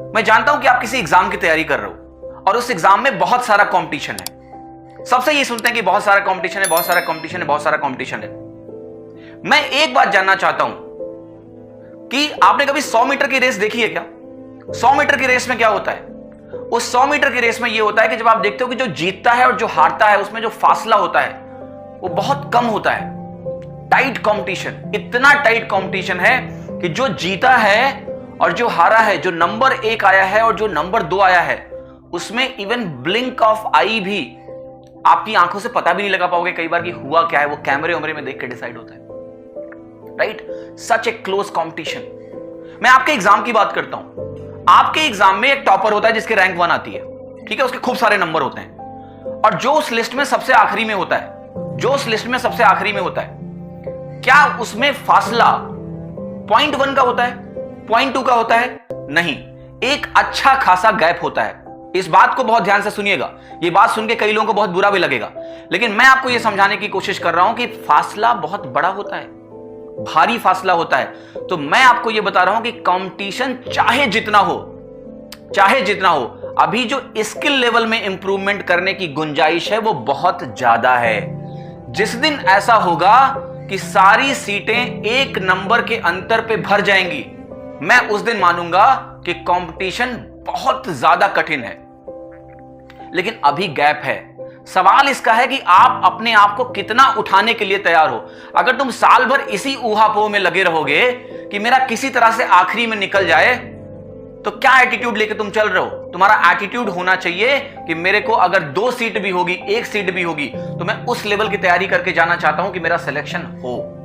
मैं जानता हूं कि आप किसी एग्जाम की तैयारी कर रहे हो और उस एग्जाम में बहुत सारा कंपटीशन है। सबसे ये सुनते हैं कि बहुत सारा कंपटीशन है, बहुत सारा कंपटीशन है, बहुत सारा कंपटीशन है। मैं एक बात जानना चाहता हूं कि आपने कभी 100 मीटर की रेस देखी है क्या? 100 मीटर की रेस में क्या होता है? उस 100 मीटर की रेस में यह होता है कि जब आप देखते हो कि जो जीतता है और जो हारता है उसमें जो फासला होता है वो बहुत कम होता है। टाइट कंपटीशन, इतना टाइट कंपटीशन है कि जो जीता है और जो हारा है, जो नंबर 1 आया है और जो नंबर 2 आया है, उसमें इवन ब्लिंक ऑफ आई भी आपकी आंखों से पता भी नहीं लगा पाओगे कई बार कि हुआ क्या है। वो कैमरे उमरे में देख के डिसाइड होता है। राइट, सच ए क्लोज कंपटीशन। मैं आपके एग्जाम की बात करता हूं। आपके एग्जाम में एक टॉपर होता है जिसके रैंक 1 आती है, ठीक है, उसके खूब सारे नंबर होते हैं, और जो उस लिस्ट में सबसे आखिरी में होता है, जो उस लिस्ट में सबसे आखिरी में होता है, क्या उसमें फासला 0.1 का होता है, 0.2 का होता है? नहीं, एक अच्छा खासा गैप होता है। इस बात को बहुत ध्यान से सुनिएगा। यह बात सुन के कई लोगों को बहुत बुरा भी लगेगा, लेकिन मैं आपको यह समझाने की कोशिश कर रहा हूं कि फासला बहुत बड़ा होता है, भारी फासला होता है। तो मैं आपको यह बता रहा हूं कि कंपटीशन चाहे जितना हो, अभी जो स्किल लेवल में इंप्रूवमेंट करने की गुंजाइश है वो बहुत ज्यादा है। जिस दिन ऐसा होगा कि सारी सीटें एक नंबर के अंतर पे भर जाएंगी, मैं उस दिन मानूंगा कि कंपटीशन बहुत ज्यादा कठिन है। लेकिन अभी गैप है। सवाल इसका है कि आप अपने आप को कितना उठाने के लिए तैयार हो। अगर तुम साल भर इसी ऊहापोह में लगे रहोगे कि मेरा किसी तरह से आखिरी में निकल जाए, तो क्या एटीट्यूड लेके तुम चल रहे हो? तुम्हारा एटीट्यूड होना चाहिए कि मेरे को अगर 2 सीट भी होगी, 1 सीट भी होगी, तो मैं उस लेवल की तैयारी करके जाना चाहता हूं कि मेरा सिलेक्शन हो।